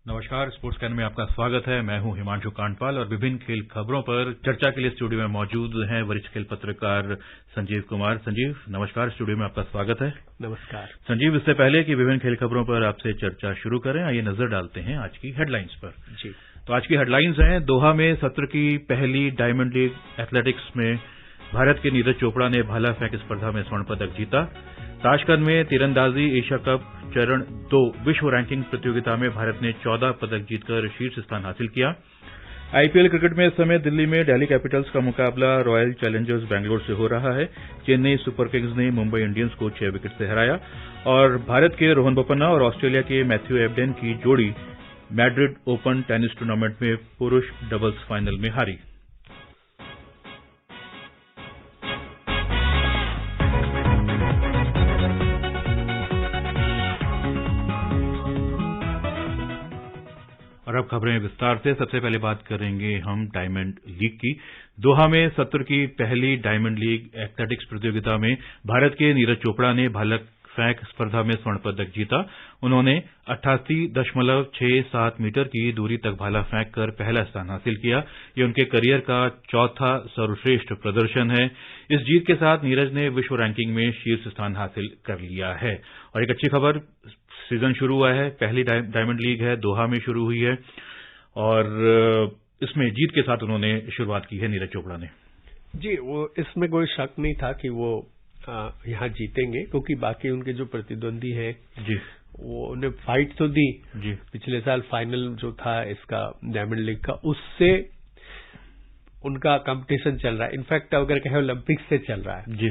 नमस्कार, sports can में आपका स्वागत है। मैं हूं हिमांशु कांडपाल और विभिन्न खेल खबरों पर चर्चा के लिए स्टूडियो में मौजूद हैं वरिष्ठ खेल पत्रकार संजीव कुमार। संजीव, नमस्कार, स्टूडियो में आपका स्वागत है। नमस्कार संजीव, इससे पहले कि विभिन्न खेल खबरों पर आपसे चर्चा शुरू करें, आइए नजर डालते हैं आज की हेडलाइंस पर। जी, तो आज की हेडलाइंस हैं, दोहा में सत्र की पहली डायमंड लीग एथलेटिक्स में भारत के नीरज चोपड़ा ने भाला फेंक स्पर्धा में स्वर्ण पदक जीता। ताशकंद में तीरंदाजी एशिया कप चरण 2 विश्व रैंकिंग प्रतियोगिता में भारत ने 14 पदक जीतकर शीर्ष स्थान हासिल किया। आईपीएल क्रिकेट में इस समय दिल्ली में दिल्ली कैपिटल्स का मुकाबला रॉयल चैलेंजर्स बैंगलोर से हो रहा है। चेन्नई सुपर किंग्स ने मुंबई इंडियंस को 6 विकेट से हराया और भारत के रोहन बोपन्ना और ऑस्ट्रेलिया के मैथ्यू एबडेन की जोड़ी मैड्रिड ओपन टेनिस टूर्नामेंट में पुरुष डबल्स फाइनल में हारी। और अब खबरें विस्तार से। सबसे पहले बात करेंगे हम डायमंड लीग की। दोहा में सत्र की पहली डायमंड लीग एथलेटिक्स प्रतियोगिता में भारत के नीरज चोपड़ा ने भाला फेंक स्पर्धा में स्वर्ण पदक जीता। उन्होंने 88.67 मीटर की दूरी तक भाला फेंक कर पहला स्थान हासिल किया। ये उनके करियर का चौथा सर्वश्रेष्ठ प्रदर्शन है। इस जीत के साथ नीरज ने विश्व रैंकिंग में शीर्ष स्थान हासिल कर लिया है। और एक अच्छी खबर, सीजन शुरू हुआ है, पहली डायमंड लीग है, दोहा में शुरू हुई है और इसमें जीत के साथ उन्होंने शुरुआत की है नीरज चोपड़ा ने। जी, वो इसमें कोई शक नहीं था कि वो यहाँ जीतेंगे, क्योंकि बाकी उनके जो प्रतिद्वंदी हैं जी, वो उन्हें फाइट तो दी जी। पिछले साल फाइनल जो था इसका डायमंड लीग का, उससे उनका कंपटीशन चल रहा है। इनफैक्ट अगर कहें ओलंपिक्स से चल रहा है जी।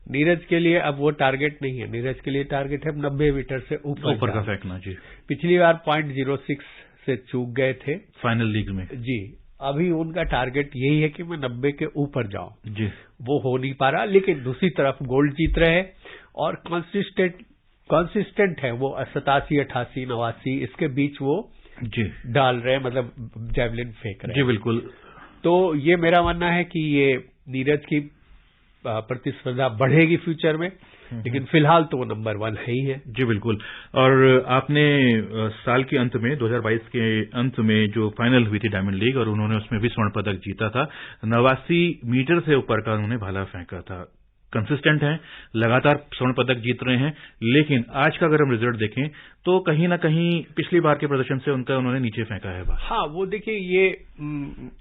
नीरज के लिए अब वो टारगेट नहीं है। नीरज के लिए टारगेट है 90 मीटर से ऊपर का फेंकना। जी, पिछली बार 0.06 से चूक गए थे फाइनल लीग में। जी, अभी उनका टारगेट यही है कि मैं 90 के ऊपर जाऊं। जी, वो हो नहीं पा रहा, लेकिन दूसरी तरफ गोल्ड जीत रहे हैं और कंसिस्टेंट है वो। 87, 88, 89 इसके बीच वो जी डाल रहे हैं, मतलब जैवलिन फेंक रहे हैं। जी, बिल्कुल। तो ये मेरा मानना है कि ये नीरज की प्रतिस्पर्धा बढ़ेगी फ्यूचर में, लेकिन फिलहाल तो वो नंबर 1 है ही है। जी, बिल्कुल। और आपने साल के अंत में 2022 के अंत में जो फाइनल हुई थी डायमंड लीग और उन्होंने उसमें भी स्वर्ण पदक जीता था। 89 मीटर से ऊपर का उन्होंने भाला फेंका था। कंसिस्टेंट हैं, लगातार स्वर्ण पदक जीत रहे हैं, लेकिन आज का अगर हम रिजल्ट देखें तो कहीं ना कहीं पिछली बार के प्रदर्शन से उन्होंने नीचे फेंका है। हाँ, वो देखिए, ये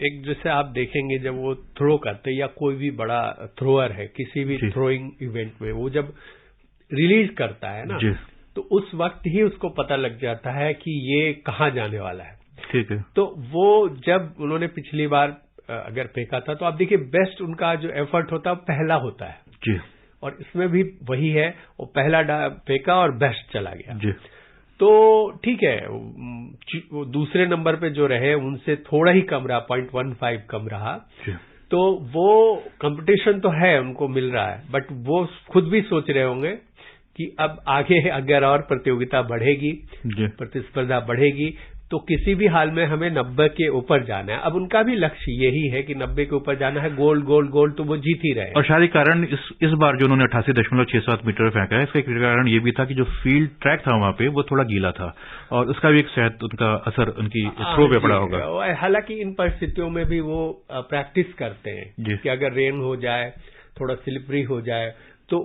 एक जैसे आप देखेंगे जब वो थ्रो करते या कोई भी बड़ा थ्रोअर है किसी भी थ्रोइंग इवेंट में, वो जब रिलीज करता है ना, तो उस वक्त ही उसको पता लग जाता है कि ये कहाँ जाने वाला है। ठीक है। तो वो जब उन्होंने पिछली बार अगर फेंका था, तो आप देखिए बेस्ट उनका जो एफर्ट होता है पहला होता है जी, और इसमें भी वही है, वो पहला फेंका और बेस्ट चला गया जी। तो ठीक है, वो दूसरे नंबर पे जो रहे उनसे थोड़ा ही कम रहा, 0.15 कम रहा। तो वो कंपटीशन तो है, उनको मिल रहा है, बट वो खुद भी सोच रहे होंगे कि अब आगे अगर और प्रतियोगिता बढ़ेगी, प्रतिस्पर्धा बढ़ेगी, तो किसी भी हाल में हमें 90 के ऊपर जाना है। अब उनका भी लक्ष्य यही है कि 90 के ऊपर जाना है, गोल्ड तो वो जीत ही रहे। और शायद कारण इस बार जो उन्होंने 88.67 मीटर फेंका है, इसका एक कारण ये भी था कि जो फील्ड ट्रैक था वहां पे वो थोड़ा गीला था और उसका भी एक शायद उनका असर उनकी थ्रो पे पड़ा होगा। हालांकि इन परिस्थितियों में भी वो प्रैक्टिस करते हैं कि अगर रेन हो जाए, थोड़ा स्लिपरी हो जाए, तो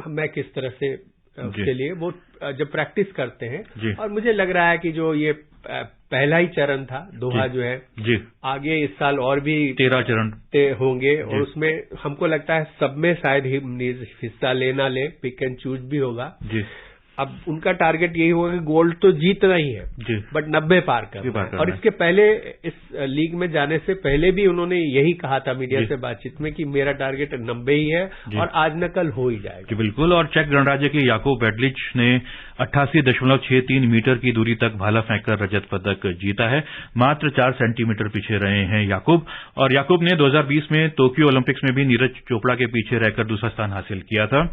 मैं किस तरह से उसके लिए वो जब प्रैक्टिस करते हैं। और मुझे लग रहा है कि जो ये पहला ही चरण था दोहा जो है जी, आगे इस साल और भी 13 चरण होंगे और उसमें हमको लगता है सब में शायद हिस्सा लेना ले, पिक एंड चूज भी होगा जी। अब उनका टारगेट यही होगा कि गोल्ड तो जीतना ही है जी, बट 90 पार करना है। और इसके पहले इस लीग में जाने से पहले भी उन्होंने यही कहा था मीडिया से बातचीत में कि मेरा टारगेट 90 ही है और आज न कल हो ही जाएगा। जी बिल्कुल। और चेक गणराज्य के याकूब बेडलिच ने 88.63 मीटर की दूरी तक भाला फेंककर रजत पदक जीता है। मात्र 4 सेंटीमीटर पीछे रहे हैं याकूब। और याकूब ने 2020 में टोक्यो ओलंपिक्स में भी नीरज चोपड़ा के पीछे रहकर दूसरा स्थान हासिल किया था।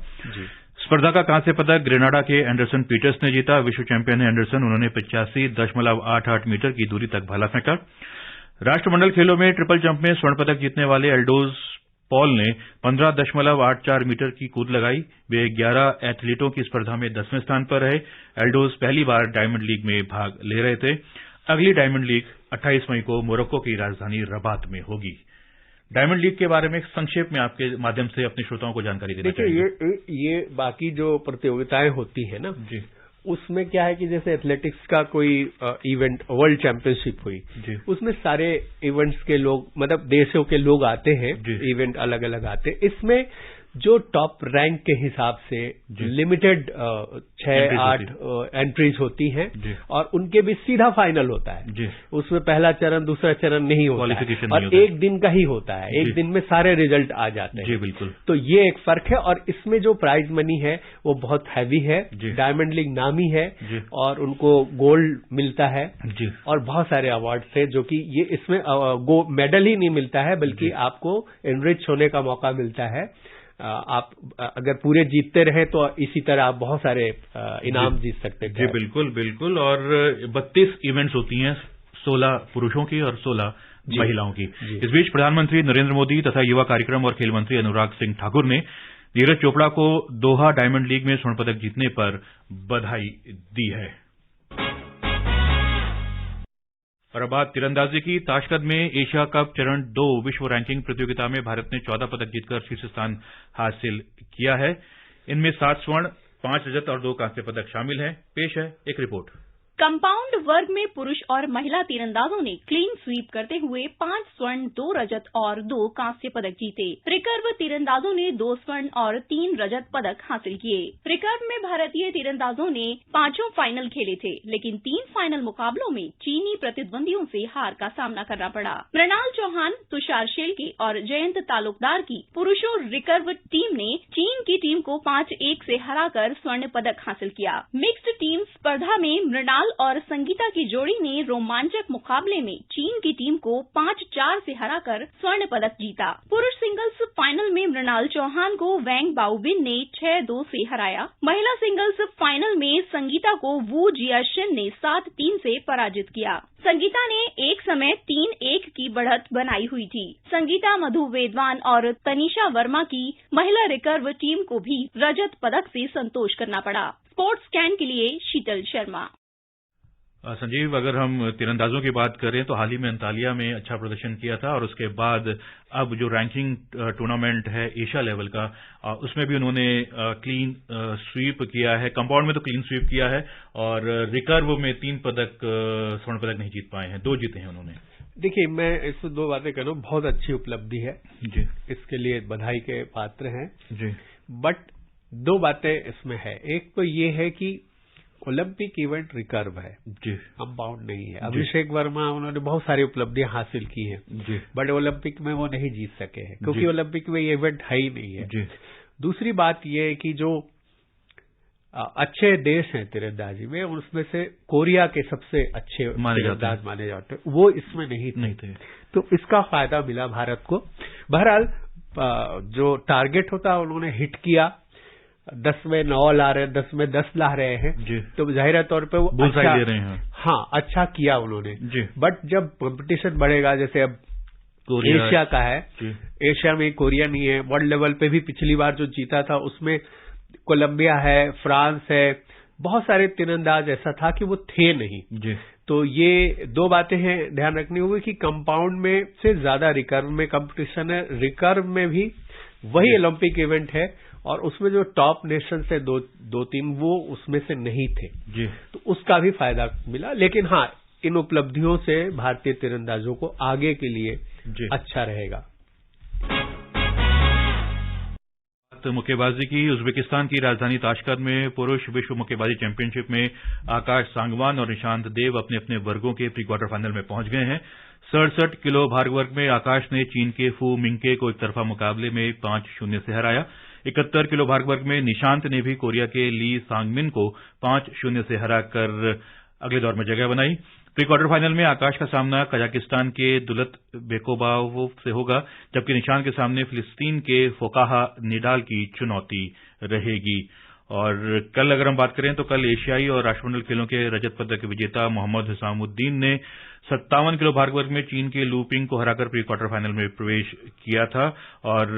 स्पर्धा का कांस्य पदक ग्रेनाडा के एंडरसन पीटर्स ने जीता। विश्व चैंपियन है एंडरसन, उन्होंने 85.88 मीटर की दूरी तक भाला फेंका। राष्ट्रमंडल खेलों में ट्रिपल जंप में स्वर्ण पदक जीतने वाले एल्डोज पॉल ने 15.84 मीटर की कूद लगाई। वे 11 एथलीटों की स्पर्धा में 10वें स्थान पर रहे। एल्डोज पहली बार डायमंड लीग में भाग ले रहे थे। अगली डायमंड लीग 28 मई को मोरक्को की राजधानी रबात में होगी। डायमंड लीग के बारे में संक्षेप में आपके माध्यम से अपने श्रोताओं को जानकारी देना चाहिए। देखिए, ये बाकी जो प्रतियोगिताएं होती है ना जी, उसमें क्या है कि जैसे एथलेटिक्स का कोई इवेंट वर्ल्ड चैंपियनशिप हुई जी, उसमें सारे इवेंट्स के लोग मतलब देशों के लोग आते हैं, इवेंट अलग अलग आते हैं। इसमें जो टॉप रैंक के हिसाब से लिमिटेड 6-8 एंट्रीज होती हैं और उनके भी सीधा फाइनल होता है। उसमें पहला चरण दूसरा चरण नहीं होता है और एक दिन का ही होता है, एक दिन में सारे रिजल्ट आ जाते हैं। जी बिल्कुल। तो ये एक फर्क है और इसमें जो प्राइज मनी है वो बहुत हैवी है। डायमंड लीग नामी है और उनको गोल्ड मिलता है और बहुत सारे अवार्ड्स है, जो कि ये इसमें मेडल ही नहीं मिलता है बल्कि आपको एनरिच होने का मौका मिलता है। आप अगर पूरे जीतते रहे तो इसी तरह आप बहुत सारे इनाम जीत सकते हैं। जी बिल्कुल बिल्कुल। और 32 इवेंट्स होती हैं, 16 पुरुषों की और 16 महिलाओं की। इस बीच प्रधानमंत्री नरेंद्र मोदी तथा युवा कार्यक्रम और खेल मंत्री अनुराग सिंह ठाकुर ने नीरज चोपड़ा को दोहा डायमंड लीग में स्वर्ण पदक जीतने पर बधाई दी है। और अब बात तीरंदाजी की। ताशकंद में एशिया कप चरण 2 विश्व रैंकिंग प्रतियोगिता में भारत ने 14 पदक जीतकर शीर्ष स्थान हासिल किया है। इनमें 7 स्वर्ण, 5 रजत और 2 कांस्य पदक शामिल हैं। पेश है एक रिपोर्ट। कंपाउंड वर्ग में पुरुष और महिला तीरंदाजों ने क्लीन स्वीप करते हुए 5 स्वर्ण, 2 रजत और 2 कांस्य पदक जीते। रिकर्व तीरंदाजों ने 2 स्वर्ण और 3 रजत पदक हासिल किए। रिकर्व में भारतीय तीरंदाजों ने 5 फाइनल खेले थे, लेकिन 3 फाइनल मुकाबलों में चीनी प्रतिद्वंदियों से हार का सामना करना पड़ा। मृणाल चौहान, तुषार शेलके और जयंत तालुकदार की पुरुषों रिकर्व टीम ने चीन की टीम को 5-1 से हराकर स्वर्ण पदक हासिल किया। मिक्स्ड टीम स्पर्धा में मृणाल और संगीता की जोड़ी ने रोमांचक मुकाबले में चीन की टीम को 5-4 से हराकर स्वर्ण पदक जीता। पुरुष सिंगल्स फाइनल में मृणाल चौहान को वैंग बाउबिन ने 6-2 से हराया। महिला सिंगल्स फाइनल में संगीता को वू जियाशन ने 7-3 से पराजित किया। संगीता ने एक समय 3-1 की बढ़त बनाई हुई थी। संगीता, मधु वेदवान और तनिषा वर्मा की महिला रिकर्व टीम को भी रजत पदक से संतोष करना पड़ा। स्पोर्ट्स कैन के लिए शीतल शर्मा। संजीव, अगर हम तीरंदाजों की बात करें तो हाल ही में अंतालिया में अच्छा प्रदर्शन किया था और उसके बाद अब जो रैंकिंग टूर्नामेंट है एशिया लेवल का, उसमें भी उन्होंने क्लीन स्वीप किया है। कंपाउंड में तो क्लीन स्वीप किया है और रिकर्व में 3 पदक स्वर्ण पदक नहीं जीत पाए हैं, 2 जीते हैं उन्होंने। देखिए, मैं इससे 2 बातें कर रहा हूँ। बहुत अच्छी उपलब्धि है जी, इसके लिए बधाई के पात्र हैं जी। बट 2 बातें इसमें है। एक तो ये है कि ओलंपिक इवेंट रिकर्व है जी, कंपाउंड नहीं है। अभिषेक वर्मा, उन्होंने बहुत सारी उपलब्धियां हासिल की हैं जी, बट ओलंपिक में वो नहीं जीत सके हैं क्योंकि ओलंपिक में ये इवेंट है ही नहीं है जी। दूसरी बात ये है कि जो अच्छे देश हैं तीरंदाजी में, उसमें से कोरिया के सबसे अच्छे तीरंदाज माने जाते हैं, वो इसमें नहीं थे। तो इसका फायदा मिला भारत को। बहरहाल जो टारगेट होता है उन्होंने हिट किया। 10 में 9 ला रहे हैं, 10 में 10 ला रहे हैं जी, तो जाहिर तौर पे वो अच्छा दे रहे हैं। हाँ, अच्छा किया उन्होंने जी। बट जब कंपटीशन बढ़ेगा, जैसे अब एशिया का है, एशिया में कोरिया नहीं है, वर्ल्ड लेवल पे भी पिछली बार जो जीता था उसमें कोलंबिया है, फ्रांस है, बहुत सारे तीरंदाज ऐसा था कि वो थे नहीं जी। तो ये 2 बातें हैं ध्यान रखनी होगी कि कंपाउंड में से ज्यादा रिकर्व में कंपटीशन है। रिकर्व में भी वही ओलंपिक इवेंट है और उसमें जो टॉप नेशन से 2-3 वो उसमें से नहीं थे जी, तो उसका भी फायदा मिला। लेकिन हाँ, इन उपलब्धियों से भारतीय तीरंदाजों को आगे के लिए अच्छा रहेगा। मुक्केबाजी की। उज्बेकिस्तान की राजधानी ताशकंद में पुरुष विश्व मुक्केबाजी चैंपियनशिप में आकाश सांगवान और निशांत देव अपने अपने वर्गों के प्री क्वार्टर फाइनल में पहुंच गए हैं। 67 किलो भार वर्ग में आकाश ने चीन के फू मिंगके को एक तरफा मुकाबले में 5-0 से हराया। 71 किलो भार वर्ग में निशांत ने भी कोरिया के ली सांगमिन को 5-0 से हराकर अगले दौर में जगह बनाई। प्री क्वार्टर फाइनल में आकाश का सामना कजाकिस्तान के दुलत बेकोबाव से होगा, जबकि निशांत के सामने फिलिस्तीन के फोकाहा निडाल की चुनौती रहेगी। और कल अगर हम बात करें तो कल एशियाई और राष्ट्रमंडल खेलों के रजत पदक विजेता मोहम्मद हिसामुद्दीन ने 57 किलो भार वर्ग में चीन के लू पिंग को हराकर प्री क्वार्टर फाइनल में प्रवेश किया था और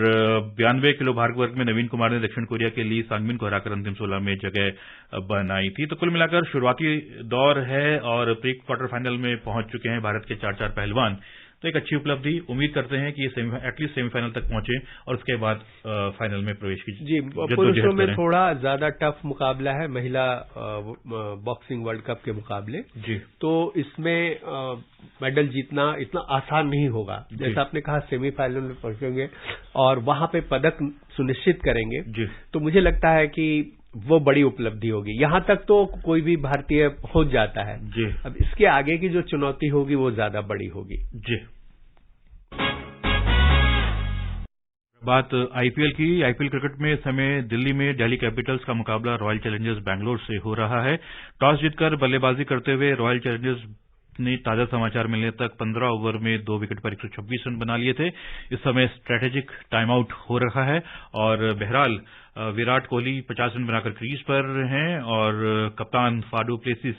92 किलो भार वर्ग में नवीन कुमार ने दक्षिण कोरिया के ली सांगमिन को हराकर अंतिम 16 में जगह बनाई थी। तो कुल मिलाकर शुरुआती दौर है और प्री क्वार्टर फाइनल में पहुंच चुके हैं भारत के 4 पहलवान। तो एक अच्छी उपलब्धि, उम्मीद करते हैं कि ये एटलीस्ट सेमीफाइनल तक पहुंचे और उसके बाद फाइनल में प्रवेश की। जी, पुरुषों में थोड़ा ज्यादा टफ मुकाबला है महिला बॉक्सिंग वर्ल्ड कप के मुकाबले जी। तो इसमें मेडल जीतना इतना आसान नहीं होगा। जैसा आपने कहा सेमीफाइनल में पहुंचेंगे और वहां पे पदक सुनिश्चित करेंगे जी। तो मुझे लगता है कि वो बड़ी उपलब्धि होगी। यहां तक तो कोई भी भारतीय पहुंच जाता है जी। अब इसके आगे की जो चुनौती होगी वो ज्यादा बड़ी होगी जी। बात आईपीएल की। आईपीएल क्रिकेट में इस समय दिल्ली में दिल्ली कैपिटल्स का मुकाबला रॉयल चैलेंजर्स बैंगलोर से हो रहा है। टॉस जीतकर बल्लेबाजी करते हुए रॉयल चैलेंजर्स ने ताजा समाचार मिलने तक 15 ओवर में 2 विकेट पर 126 रन बना लिए थे। इस समय स्ट्रेटेजिक टाइम आउट हो रहा है और बहरहाल विराट कोहली 50 रन बनाकर क्रीज पर हैं और कप्तान फाडू प्लेसिस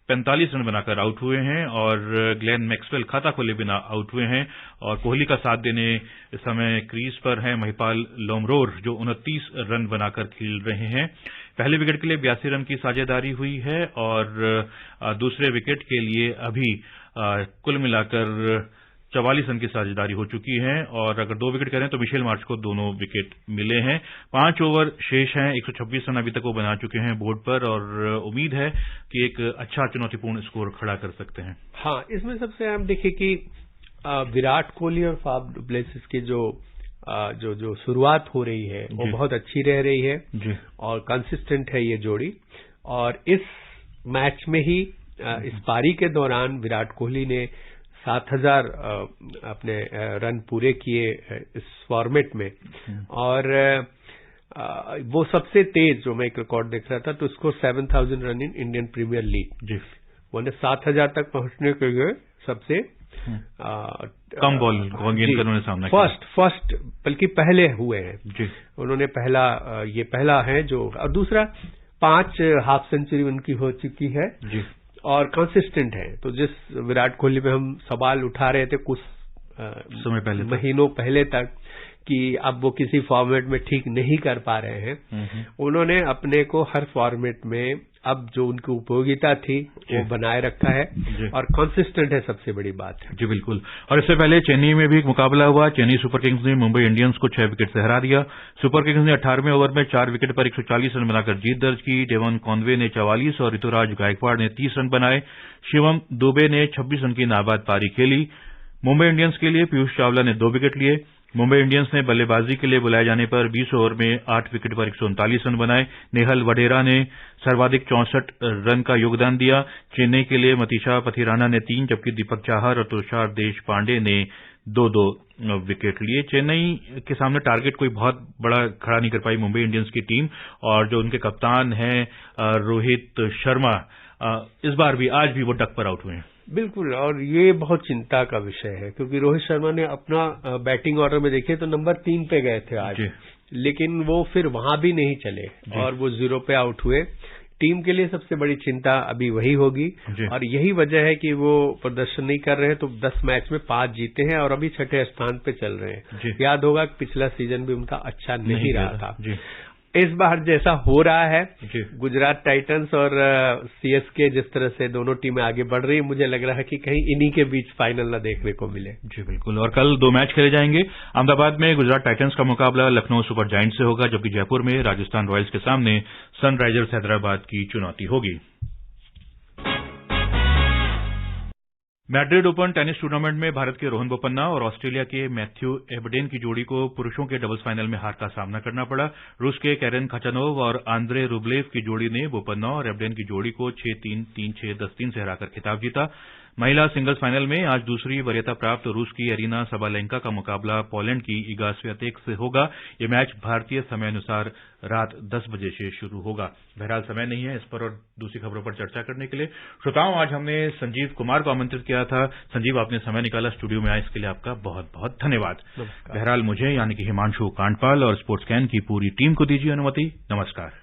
45 रन बनाकर आउट हुए हैं और ग्लेन मैक्सवेल खाता खोले बिना आउट हुए हैं और कोहली का साथ देने इस समय क्रीज पर हैं महिपाल लोमरोर जो 29 रन बनाकर खेल रहे हैं। पहले विकेट के लिए 82 रन की साझेदारी हुई है और दूसरे विकेट के लिए अभी कुल मिलाकर 44 रन की साझेदारी हो चुकी है और अगर 2 विकेट करें तो मिशेल मार्श को दोनों विकेट मिले हैं। 5 ओवर शेष हैं, 126 रन अभी तक वो बना चुके हैं बोर्ड पर और उम्मीद है कि एक अच्छा चुनौतीपूर्ण स्कोर खड़ा कर सकते हैं। हाँ, इसमें सबसे अहम देखिए कि विराट कोहली और फाफ डु प्लेसिस की जो शुरुआत हो रही है वो बहुत अच्छी रह रही है जी। और कंसिस्टेंट है ये जोड़ी और इस मैच में ही इस पारी के दौरान विराट कोहली ने 7000 अपने रन पूरे किए इस फॉर्मेट में और वो सबसे तेज जो मैं एक रिकॉर्ड देख रहा था तो उसको 7000 run in Indian Premier League जी। उन्होंने 7000 तक पहुंचने के लिए सबसे कम बॉल गेंद करने में सामना किया। फर्स्ट बल्कि पहले हुए हैं जी। उन्होंने ये पहला है जो और दूसरा 5 हाफ सेंचुरी उनकी हो चुकी है जी। और कंसिस्टेंट है। तो जिस विराट कोहली पे हम सवाल उठा रहे थे कुछ समय पहले महीनों पहले तक कि अब वो किसी फॉर्मेट में ठीक नहीं कर पा रहे हैं, उन्होंने अपने को हर फॉर्मेट में अब जो उनकी उपयोगिता थी वो बनाए रखा है और कंसिस्टेंट है, सबसे बड़ी बात है जी। बिल्कुल। और इससे पहले चेन्नई में भी एक मुकाबला हुआ। चेन्नई सुपर किंग्स ने मुंबई इंडियंस को 6 विकेट से हरा दिया। सुपर किंग्स ने 18वें ओवर में 4 विकेट पर 140 रन बनाकर जीत दर्ज की। डेवन कॉनवे ने 44 और ऋतुराज गायकवाड़ ने 30 रन बनाए। शिवम दुबे ने 26 रन की नाबाद पारी खेली। मुंबई इंडियंस के लिए पीयूष चावला ने 2 विकेट लिए। मुंबई इंडियंस ने बल्लेबाजी के लिए बुलाए जाने पर 20 ओवर में 8 विकेट पर 139 रन बनाए। नेहल वडेरा ने सर्वाधिक 64 रन का योगदान दिया। चेन्नई के लिए मतीशा पथिराना ने 3 जबकि दीपक चाहर और तुषार देशपांडे ने 2-2 विकेट लिए। चेन्नई के सामने टारगेट कोई बहुत बड़ा खड़ा नहीं कर पाई मुंबई इंडियंस की टीम और जो उनके कप्तान हैं रोहित शर्मा इस बार भी आज भी वो डक पर आउट हुए हैं। बिल्कुल, और ये बहुत चिंता का विषय है क्योंकि रोहित शर्मा ने अपना बैटिंग ऑर्डर में देखिए तो नंबर 3 पे गए थे आज, लेकिन वो फिर वहां भी नहीं चले और वो 0 पे आउट हुए। टीम के लिए सबसे बड़ी चिंता अभी वही होगी और यही वजह है कि वो प्रदर्शन नहीं कर रहे हैं। तो 10 मैच में 5 जीते हैं और अभी 6ठे स्थान पे चल रहे हैं। याद होगा कि पिछला सीजन भी उनका अच्छा नहीं रहा था। इस बार जैसा हो रहा है गुजरात टाइटंस और सीएसके जिस तरह से दोनों टीमें आगे बढ़ रही है, मुझे लग रहा है कि कहीं इन्हीं के बीच फाइनल न देखने को मिले। जी बिल्कुल। और कल 2 मैच खेले जाएंगे। अहमदाबाद में गुजरात टाइटंस का मुकाबला लखनऊ सुपर जायंट्स से होगा जबकि जयपुर में राजस्थान रॉयल्स के सामने सनराइजर्स हैदराबाद की चुनौती होगी। मैड्रिड ओपन टेनिस टूर्नामेंट में भारत के रोहन बोपन्ना और ऑस्ट्रेलिया के मैथ्यू एबडेन की जोड़ी को पुरुषों के डबल्स फाइनल में हार का सामना करना पड़ा। रूस के कैरेन खाचानोव और आंद्रे रुब्लेव की जोड़ी ने बोपन्ना और एबडेन की जोड़ी को 6-3, 3-6, 10-3 से हराकर खिताब जीता। महिला सिंगल्स फाइनल में आज दूसरी वरीयता प्राप्त रूस की अरीना सबालेंका का मुकाबला पोलैंड की इगा स्वियातेक से होगा। यह मैच भारतीय समय अनुसार रात 10 बजे से शुरू होगा। बहरहाल समय नहीं है इस पर और दूसरी खबरों पर चर्चा करने के लिए। श्रोताओं, आज हमने संजीव कुमार को आमंत्रित किया था। संजीव, आपने समय निकाला स्टूडियो में आए, इसके लिए आपका बहुत बहुत धन्यवाद। बहरहाल मुझे यानी कि हिमांशु कांडपाल और स्पोर्ट्स कैन की पूरी टीम को दीजिए अनुमति। नमस्कार।